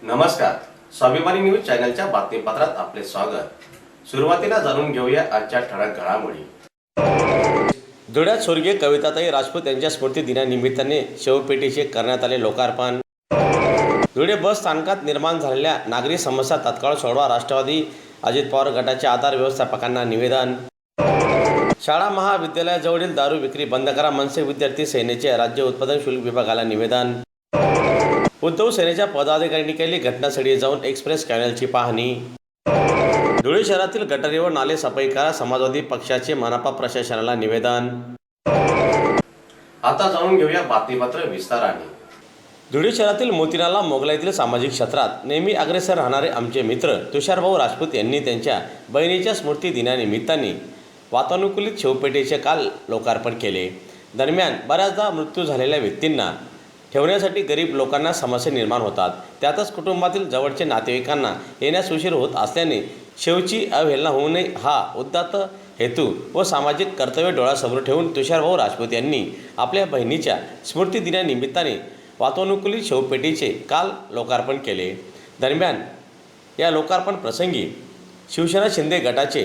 नमस्कार, स्वाभिमानी न्यूज चॅनलच्या बातमीपत्रात आपले स्वागत। सुरुवातीला जाणून घेऊया आजच्या ठळक घडामोडी। धुळ्यात स्वर्गीय कविताताई राजपूत यांच्या स्मृती दिनानिमित्ताने शवपेटीचे करण्यात आले लोकार्पण। धुळे बस स्थानकात निर्माण झालेल्या नागरी समस्या तात्काळ सोडवा, राष्ट्रवादी अजित पवार गटाच्या आधार व्यवस्थापकांना निवेदन। शाळा महाविद्यालयाजवळील दारू विक्री बंद करा, मनसे विद्यार्थी सेनेचे राज्य उत्पादन शुल्क विभागाला निवेदन। उद्धव सेनेच्या पदाधिकाऱ्यांनी केली घटनास्थळी जाऊन एक्सप्रेस कॅनलची पाहणी। धुळे शहरातील गटारी व नाले सफाई करा, समाजवादी पक्षाचे मनपा प्रशासनाला निवेदन। आता जाणून घेऊया बातमीपत्र विस्ताराने। धुळे शहरातील मोतीनाला मोगलाईतील सामाजिक क्षेत्रात नेहमी अग्रेसर राहणारे आमचे मित्र तुषारभाऊ राजपूत यांनी त्यांच्या बहिणीच्या स्मृती दिनानिमित्ताने वातानुकूलित शवपेटीचे काल लोकार्पण केले। दरम्यान बऱ्याचदा मृत्यू झालेल्या व्यक्तींना ठेवण्यासाठी गरीब लोकांना समस्या निर्माण होतात, त्यातच कुटुंबातील जवळचे नातेवाईकांना येण्यास उशीर होत असल्याने शवची अवहेलना होऊ नये हा उदात्त हेतू व सामाजिक कर्तव्य डोळ्यासमोर ठेवून तुषारभाऊ राजपूत यांनी आपल्या बहिणीच्या स्मृती दिनानिमित्ताने वातानुकूलित शवपेटीचे काल लोकार्पण केले। दरम्यान या लोकार्पण प्रसंगी शिवसेना शिंदे गटाचे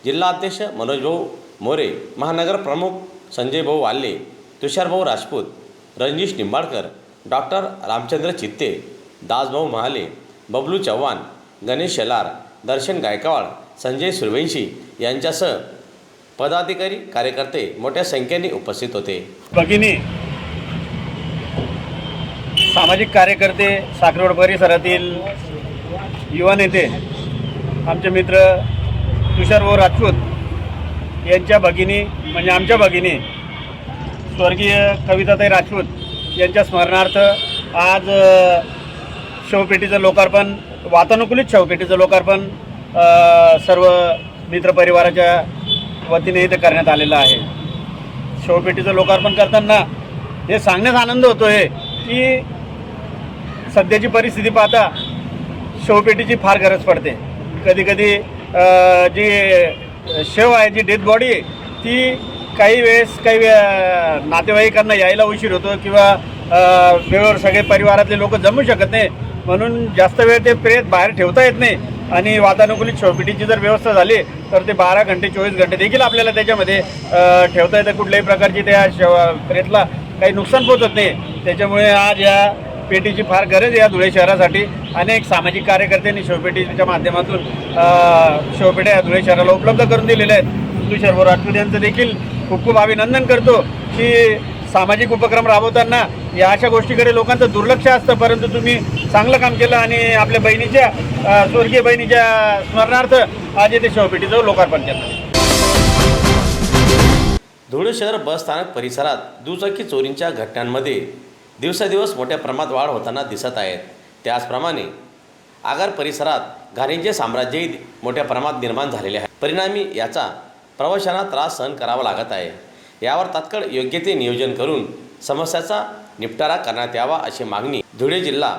जिल्हाध्यक्ष मनोजभाऊ मोरे, महानगर प्रमुख संजयभाऊ वाल्ले, तुषारभाऊ राजपूत, रंजिश निंबाळकर, डॉक्टर रामचंद्र चित्ते, दासभाऊ महाले, बबलू चव्हाण, गणेश शेलार, दर्शन गायकवाड, संजय सूर्यवंशी यांच्यासह पदाधिकारी कार्यकर्ते मोठ्या संख्येने उपस्थित होते। भगिनी, सामाजिक कार्यकर्ते, साखरवड परिसरातील युवा नेते, आमचे मित्र तुषारभाऊ राजपूत यांच्या भगिनी म्हणजे आमच्या भगिनी स्वर्गीय कविताताई राजपूत यांच्या स्मरणार्थ आज शवपेटीचं लोकार्पण, वातानुकूलित शवपेटीचं लोकार्पण सर्व मित्रपरिवाराच्या वतीने इथे करण्यात आलेलं आहे। शवपेटीचं लोकार्पण करताना हे सांगण्यास आनंद होतो आहे की सध्याची परिस्थिती पाहता शवपेटीची फार गरज पडते। कधीकधी जी शव आहे, जी डेथ बॉडी आहे, ती काही वेळेस नातेवाईकांना यायला उशीर होतो किंवा वेळेवर सगळे परिवारातले लोक जमू शकत नाही, म्हणून जास्त वेळ ते प्रेत बाहेर ठेवता येत नाही। आणि वातानुकूलित शवपेटीची जर व्यवस्था झाली तर ते 12 घंटे 24 घंटे देखील आपल्याला त्याच्यामध्ये ठेवता येतं, कुठल्याही प्रकारची त्या प्रेतला काही नुकसान पोहोचत नाही। त्याच्यामुळे आज या पेटीची फार गरज आहे या धुळे शहरासाठी। अनेक सामाजिक कार्यकर्त्यांनी शवपेटीच्या माध्यमातून शवपेट्या या धुळे शहराला उपलब्ध करून दिलेल्या आहेत। तुषारभाऊ राजपूत यांचं देखील खूप खूप अभिनंदन करतो की सामाजिक उपक्रम राबवताना या अशा गोष्टीकडे लोकांचं दुर्लक्ष असतं, परंतु तुम्ही चांगलं काम केलं आणि आपल्या बहिणीच्या स्वर्गीय बहिणीच्या स्मरणार्थ आज येथे शवपेटीचं लोकार्पण केलं। धुळे शहर बस स्थानक परिसरात दुचाकी चोरींच्या घटनांमध्ये दिवसेंदिवस मोठ्या प्रमाणात वाढ होताना दिसत आहेत। त्याचप्रमाणे आगार परिसरात घाणीचे साम्राज्यही मोठ्या प्रमाणात निर्माण झालेले आहे। परिणामी याचा प्रवाशांना त्रास सहन करावा लागत आहे। यावर तात्काळ योग्य ते नियोजन करून समस्याचा निपटारा करण्यात यावा अशी मागणी धुळे जिल्हा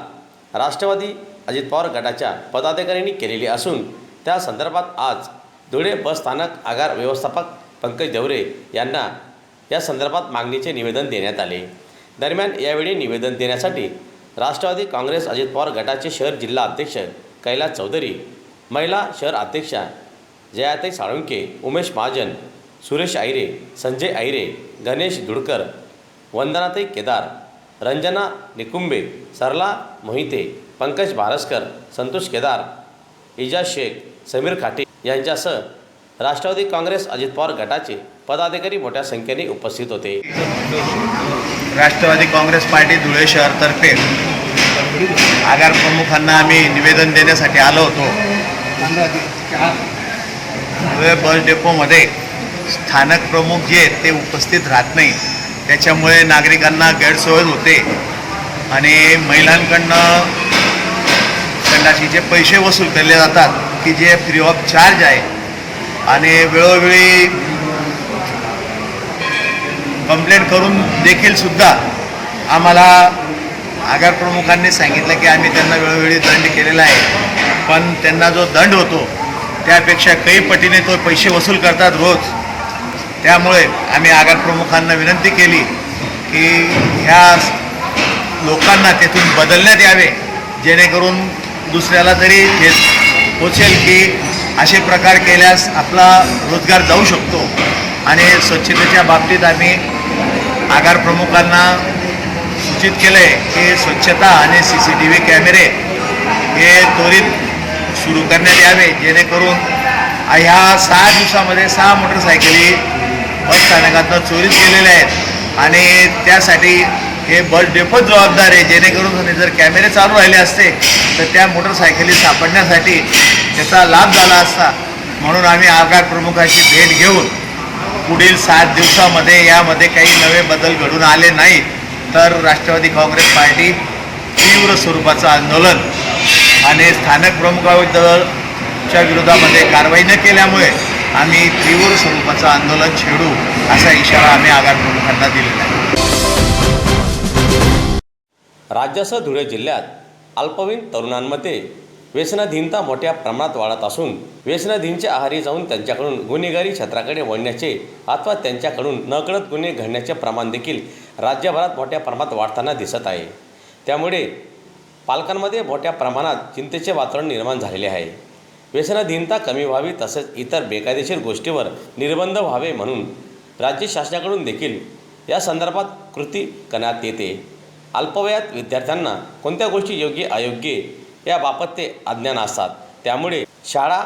राष्ट्रवादी अजित पवार गटाच्या पदाधिकाऱ्यांनी केलेली असून त्या संदर्भात आज धुळे बस स्थानक आगार व्यवस्थापक पंकज देवरे यांना या संदर्भात मागणीचे निवेदन देण्यात आले। दरम्यान यावेळी निवेदन देण्यासाठी राष्ट्रवादी काँग्रेस अजित पवार गटाचे शहर जिल्हा अध्यक्ष कैलास चौधरी, महिला शहर अध्यक्षा जयाताई साळुंके, उमेश महाजन, सुरेश आयरे, संजय आयरे, गणेश दुडकर, वंदनाताई केदार, रंजना निकुंबे, सरला मोहिते, पंकज भारसकर, संतोष केदार, इजाज शेख, समीर खाटे यांच्यासह राष्ट्रवादी काँग्रेस अजित पवार गटाचे पदाधिकारी मोठ्या संख्येने उपस्थित होते। राष्ट्रवादी काँग्रेस पार्टी धुळे शहरतर्फे आगार प्रमुखांना आम्ही निवेदन देण्यासाठी आलो होतो। धुळे बस डेपोमध्ये स्थानक प्रमुख जे आहेत ते उपस्थित राहत नाही, त्याच्यामुळे नागरिकांना गैरसोय होते आणि महिलांकडनं संडासीचे पैसे वसूल केले जातात की जे फ्री ऑफ चार्ज आहे। आणि वेळोवेळी कंप्लेंट करून देखील सुद्धा आम्हाला आगार प्रमुखांनी सांगितलं की आम्ही त्यांना वेळोवेळी दंड केलेला आहे, पण त्यांना जो दंड होतो त्यापेक्षा काही पटीने तो पैसे वसूल करतात रोज। त्यामुळे आम्ही आगार प्रमुखांना विनंती केली की ह्या लोकांना तेथून बदलण्यात यावे, जेणेकरून दुसऱ्याला तरी ठेच पोचेल की असे प्रकार केल्यास आपला रोजगार जाऊ शकतो. आणि स्वच्छतेच्या बाबतीत आम्ही आगार प्रमुखांना सूचित केलं आहे की स्वच्छता आणि CCTV कॅमेरे हे त्वरित सुरू करण्यात यावे, जेणेकरून ह्या 6 दिवसामध्ये 6 मोटरसायकली बसस्थानकातनं चोरीत गेलेल्या आहेत. आणि त्यासाठी हे बस डेपोच जबाबदार आहे, जेणेकरून जर कॅमेरे चालू राहिले असते तर त्या मोटरसायकली सापडण्यासाठी त्याचा लाभ झाला असता. म्हणून आम्ही आगार प्रमुखाची भेट घेऊन पुढील 7 दिवसामध्ये यामध्ये काही नवे बदल घडून आले नाही तर राष्ट्रवादी काँग्रेस पार्टी तीव्र स्वरूपाचं आंदोलन आणि स्थानिक प्रमुखांच्या विरोधामध्ये कारवाई न केल्यामुळे आम्ही तीव्र स्वरूपाचं आंदोलन छेडू असा इशारा आम्ही आगार प्रमुखांना दिलेला आहे. राज्यासह धुळे जिल्ह्यात अल्पवयीन तरुणांमध्ये व्यसनाधीनता मोठ्या प्रमाणात वाढत असून व्यसनाधीनच्या आहारी जाऊन त्यांच्याकडून गुन्हेगारी क्षेत्राकडे वळण्याचे अथवा त्यांच्याकडून नकळत गुन्हे घडण्याचे प्रमाण देखील राज्यभरात मोठ्या प्रमाणात वाढताना दिसत आहे. त्यामुळे पालकांमध्ये मोठ्या प्रमाणात चिंतेचे वातावरण निर्माण झालेले आहे. व्यसनाधीनता कमी व्हावी तसेच इतर बेकायदेशीर गोष्टीवर निर्बंध व्हावे म्हणून राज्य शासनाकडून देखील या संदर्भात कृती करण्यात येते. अल्पवयात विद्यार्थ्यांना कोणत्या गोष्टी योग्य अयोग्य याबाबत ते अज्ञान असतात. त्यामुळे शाळा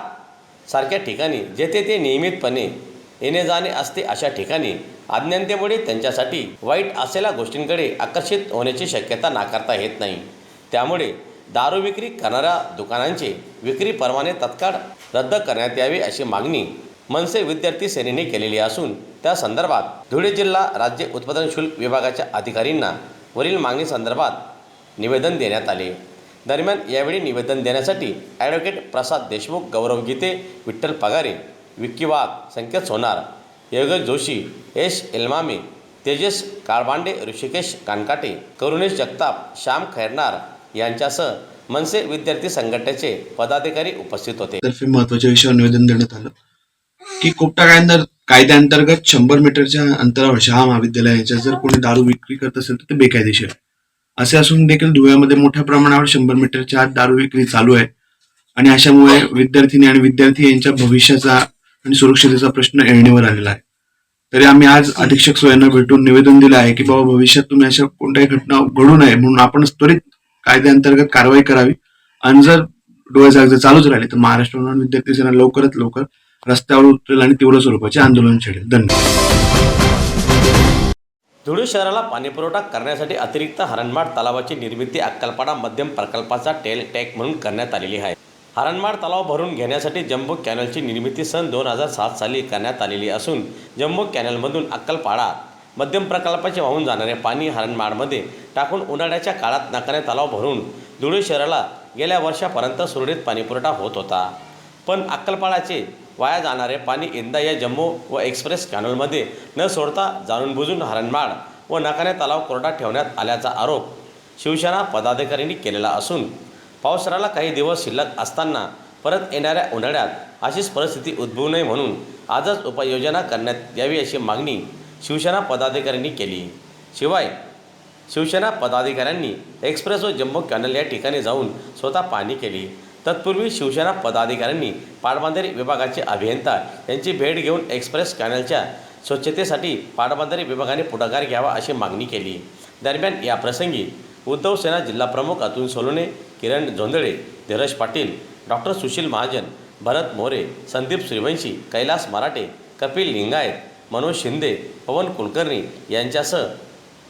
सारख्या ठिकाणी जेथे ते नियमितपणे येणे जाणे असते अशा ठिकाणी अज्ञानतेमुळे त्यांच्यासाठी वाईट असलेल्या गोष्टींकडे आकर्षित होण्याची शक्यता नाकारता येत नाही. त्यामुळे दारू विक्री करणाऱ्या दुकानांचे विक्री परवाने तत्काळ रद्द करण्यात यावे अशी मागणी मनसे विद्यार्थी सेनेने केलेली असून त्या संदर्भात धुळे जिल्हा राज्य उत्पादन शुल्क विभागाच्या अधिकाऱ्यांना वरील मागणी संदर्भात निवेदन देण्यात आले. दरम्यान यावेळी निवेदन देण्यासाठी ॲडव्होकेट प्रसाद देशमुख, गौरव गीते, विठ्ठल पगारे, विक्की वाघ, संकेत सोनार, योगेश जोशी, यश एलमामे, तेजस काळबांडे, ऋषिकेश कानकाटे, करुणेश जगताप, श्याम खैरनार यांच्यासह मनसे विद्यार्थी संघटनेचे पदाधिकारी उपस्थित होते. तर्फे महत्त्वाच्या विषयावर निवेदन देण्यात आलं की कोपटा कायद्याअंतर्गत 100 मीटरच्या अंतरावर शहा महाविद्यालय यांच्या जर कोणी दारू विक्री करत असेल तर ते बेकायदेशीर आहे. असे असून देखील धुळ्यामध्ये मोठ्या प्रमाणावर 100 मीटरच्या आत दारू विक्री चालू आहे आणि अशामुळे विद्यार्थिनी आणि विद्यार्थी यांच्या भविष्याचा आणि सुरक्षिततेचा प्रश्न ऐरणीवर आलेला आहे. तरी आम्ही आज अधीक्षक यांना भेटून निवेदन दिलं आहे की बाबा भविष्यात तुम्ही अशा कोणत्याही घटना घडू नये म्हणून आपण त्वरित कायद्याअंतर्गत कारवाई करावी आणि जर डोळ्याजागजे चालूच राहिले तर महाराष्ट्र विद्यार्थी सेना लवकरात लवकर रस्त्यावर उतरेल आणि तीव्र स्वरूपाचे आंदोलन छेडेल. धन्यवाद. धुळे शहराला पाणीपुरवठा करण्यासाठी अतिरिक्त हरणमाड तलावाची निर्मिती अक्कलपाडा मध्यम प्रकल्पाचा टॅग म्हणून करण्यात आलेली आहे. हरणमाड तलाव भरून घेण्यासाठी जम्बो कॅनलची निर्मिती सन 2007 साली करण्यात आलेली असून जम्बो कॅनलमधून अक्कलपाडा मध्यम प्रकल्पाचे वाहून जाणारे पाणी हरणमाडमध्ये टाकून उन्हाळ्याच्या काळात नाकाने तलाव भरून धुळे शहराला गेल्या वर्षापर्यंत सुरळीत पाणीपुरवठा होत होता. पण अक्कलपाडाचे वाया जाणारे पाणी यंदा या जम्बो व एक्सप्रेस कॅनलमध्ये न सोडता जाणून बुजून हरणमाड व नाकाने तलाव कोरडा ठेवण्यात आल्याचा आरोप शिवसेना पदाधिकाऱ्यांनी केलेला असून पावसाळ्याला काही दिवस शिल्लक असताना परत येणाऱ्या उन्हाळ्यात अशीच परिस्थिती उद्भवू नये म्हणून आजच उपाययोजना करण्यात यावी अशी मागणी शिवसेना पदाधिकाऱ्यांनी केली. शिवाय शिवसेना पदाधिकाऱ्यांनी एक्सप्रेस व जम्बो कॅनल या ठिकाणी जाऊन स्वतः पाहणी केली. तत्पूर्वी शिवसेना पदाधिकाऱ्यांनी पाटबंधारे विभागाचे अभियंता यांची भेट घेऊन एक्सप्रेस कॅनलच्या स्वच्छतेसाठी पाटबंधारे विभागाने पुढाकार घ्यावा अशी मागणी केली. दरम्यान या प्रसंगी उद्धव सेना जिल्हाप्रमुख अतुल सोलोने, किरण जोंधळे, धीरज पाटील, डॉक्टर सुशील महाजन, भरत मोरे, संदीप सूर्यवंशी, कैलास मराठे, कपिल लिंगायत, मनोज शिंदे, पवन कुलकर्णी यांच्यासह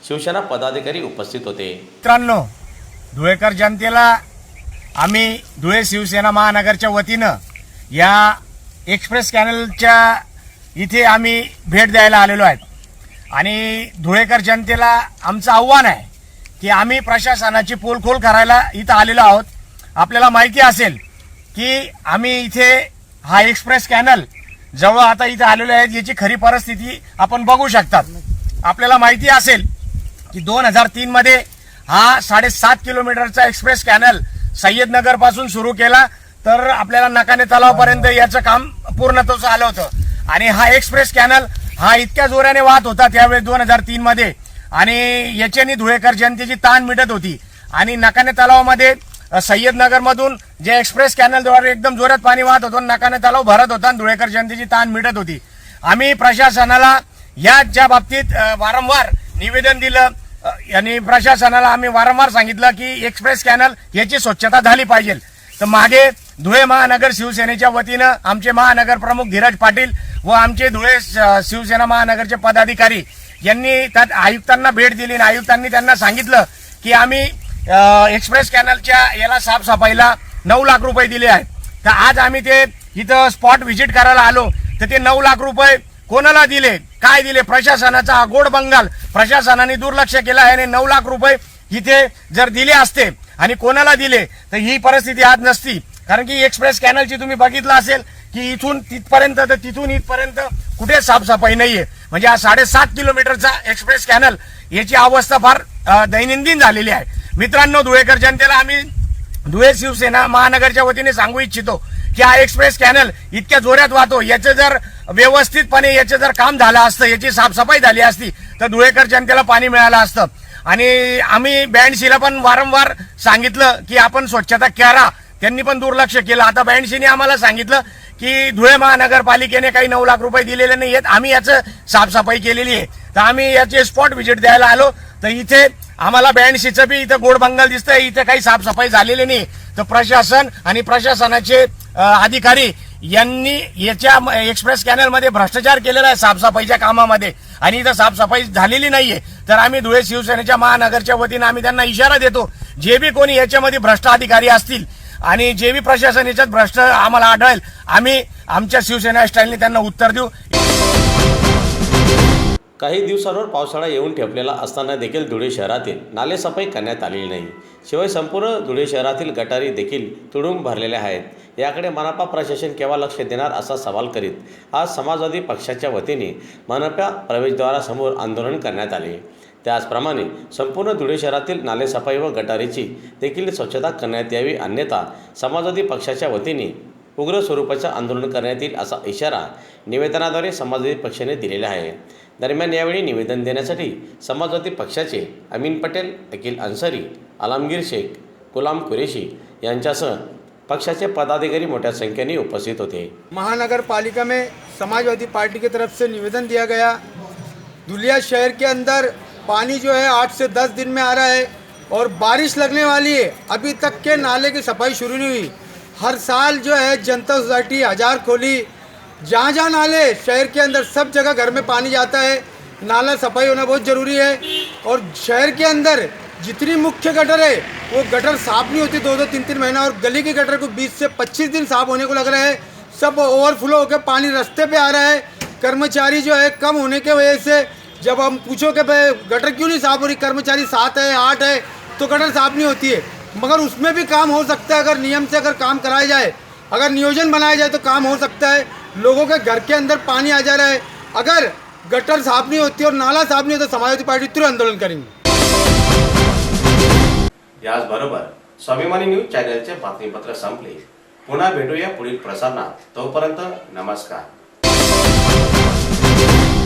शिवसेना पदाधिकारी उपस्थित होते. मित्रांनो, धुळेकर जनतेला आम्ही धुळे शिवसेना महानगरच्या वतीनं या एक्सप्रेस कॅनलच्या इथे आम्ही भेट द्यायला आलेलो आहेत आणि धुळेकर जनतेला आमचं आव्हान आहे की आम्ही प्रशासनाची पोलखोल करायला इथं आलेलो आहोत. आपल्याला माहिती असेल की आम्ही इथे हा एक्सप्रेस कॅनल जवळ आता इथं आलेलो आहे, याची खरी परिस्थिती आपण बघू शकतात. आपल्याला माहिती असेल की 2003 मध्ये हा 7.5 किलोमीटरचा एक्सप्रेस कॅनल सय्यदनगर पासून सुरू केला तर आपल्याला नकाने तलावपर्यंत याचं काम पूर्णत्वास आलं होतं आणि हा एक्सप्रेस कॅनल हा इतक्या जोराने वाहत होता त्यावेळेस 2003 मध्ये आणि याच्याने धुळेकर जनतेची ताण मिटत होती आणि नकाने तलावामध्ये सय्यदनगरमधून जे एक्सप्रेस कॅनलद्वारे एकदम जोरात पाणी वाहत होतं, नाकाने तलाव भरत होता आणि धुळेकर जनतेची ताण मिटत होती. आम्ही प्रशासनाला याच्या बाबतीत वारंवार निवेदन दिलं आणि प्रशासनाला आम्ही वारंवार सांगितलं की एक्सप्रेस कॅनल याची स्वच्छता झाली पाहिजे. तर मागे धुळे महानगर शिवसेनेच्या वतीनं आमचे महानगर प्रमुख धीरज पाटील व आमचे धुळे शिवसेना महानगरचे पदाधिकारी यांनी त्यात आयुक्तांना भेट दिली आणि आयुक्तांनी त्यांना सांगितलं की आम्ही एक्सप्रेस कॅनलच्या याला साफसफाईला 9 लाख रुपये दिले आहेत. तर आज आम्ही ते इथं स्पॉट व्हिजिट करायला आलो तर ते 9 लाख रुपये कोणाला दिले, काय दिले, प्रशासनाचा हा गोड बंगाल. प्रशासनाने दुर्लक्ष केलं आहे आणि 9 लाख रुपये इथे जर दिले असते आणि कोणाला दिले तर ही परिस्थिती आज नसती. कारण की एक्सप्रेस कॅनलची तुम्ही बघितलं असेल की इथून तिथपर्यंत तर तिथून इथपर्यंत कुठे साफसफाई नाहीये. म्हणजे हा 7.5 किलोमीटरचा एक्सप्रेस कॅनल याची अवस्था फार दैनंदिन झालेली आहे. मित्रांनो, धुळेकर जनतेला आम्ही धुळे शिवसेना महानगरच्या वतीने सांगू इच्छितो की हा एक्सप्रेस कॅनल इतक्या जोरात वाहतो, याचं जर व्यवस्थितपणे याचं जर काम झालं असतं, याची साफसफाई झाली असती तर धुळेकर जनतेला पाणी मिळालं असतं. आणि आम्ही बँडशीला पण वारंवार सांगितलं की आपण स्वच्छता करा, त्यांनी पण दुर्लक्ष केलं. आता बँडशीने आम्हाला सांगितलं की धुळे महानगरपालिकेने काही 9 लाख रुपये दिलेले नाही आहेत, आम्ही याचं साफसफाई केलेली आहे. तर आम्ही याचे स्पॉट व्हिजिट द्यायला आलो तर इथे आम्हाला बँडशीचं बी इथं गोड बंगाल दिसतंय, इथे काही साफसफाई झालेली नाही. तर प्रशासन आणि प्रशासनाचे अधिकारी यांनी याच्या एक्सप्रेस कॅनलमध्ये भ्रष्टाचार केलेला आहे साफसफाईच्या कामामध्ये आणि इथं साफसफाई झालेली नाहीये. तर आम्ही धुळे शिवसेनेच्या महानगरच्या वतीने आम्ही त्यांना इशारा देतो, जे बी कोणी याच्यामध्ये भ्रष्ट अधिकारी असतील आणि जे बी प्रशासन याच्यात भ्रष्ट आम्हाला आढळेल, आम्ही आमच्या शिवसेना स्टाईलने त्यांना उत्तर देऊ. काही दिवसांवर पावसाळा येऊन ठेपलेला असताना देखील धुळे शहरातील नालेसफाई करण्यात आलेली नाही. शिवाय संपूर्ण धुळे शहरातील गटारी देखील तुडूंब भरलेल्या आहेत. याकडे मनपा प्रशासन केव्हा लक्ष देणार असा सवाल करीत आज समाजवादी पक्षाच्या वतीने मनपा प्रवेशद्वारासमोर आंदोलन करण्यात आले. त्याचप्रमाणे संपूर्ण धुळे शहरातील नालेसफाई व गटारीची देखील स्वच्छता करण्यात यावी, अन्यथा समाजवादी पक्षाच्या वतीने उग्र स्वरूपाचे आंदोलन करण्यात येईल असा इशारा निवेदनाद्वारे समाजवादी पक्षाने दिलेला आहे. दरम्यान यावेळी निवेदन देण्यासाठी समाजवादी पक्षाचे अमीन पटेल, अकील अन्सारी, आलमगीर शेख, गुलाम कुरेशी यांच्यासह पक्षाचे पदाधिकारी मोठ्या संख्येने उपस्थित होते. महानगर पालिका में समाजवादी पार्टी की तरफ से निवेदन दिया गया। धुलिया शहर के अंदर पानी जो है 8 से 10 दिन में आ रहा है और बारिश लगने वाली है, अभी तक के नाले की सफाई शुरू नहीं हुई। हर साल जो है जनता सोसाइटी हजार खोली, जहाँ जहाँ नाले शहर के अंदर सब जगह घर में पानी जाता है, नाला सफाई होना बहुत ज़रूरी है। और शहर के अंदर जितनी मुख्य गटर है वो गटर साफ नहीं होती 2-2, 3-3 महीना, और गली की गटर को 20 से 25 दिन साफ होने को लग रहा है। सब ओवरफ्लो होकर पानी रास्ते पे आ रहा है। कर्मचारी जो है कम होने के वजह से जब हम पूछो कि भाई गटर क्यों नहीं साफ हो रही, कर्मचारी 7 है 8 है तो गटर साफ नहीं होती है। मगर उसमें भी काम हो सकता है, अगर नियम से अगर काम कराया जाए, अगर नियोजन बनाया जाए तो काम हो सकता है। लोगों के घर के अंदर पानी आ जा रहा है, अगर गटर साफ नहीं होती और नाला साफ नहीं होता, समाजवादी पार्टी तुरंत आंदोलन करेंगे। याचबरोबर स्वाभिमानी न्यूज चॅनलचे बातमीपत्र संपले. पुन्हा भेटूया पुढील प्रसारणात. तोपर्यंत नमस्कार.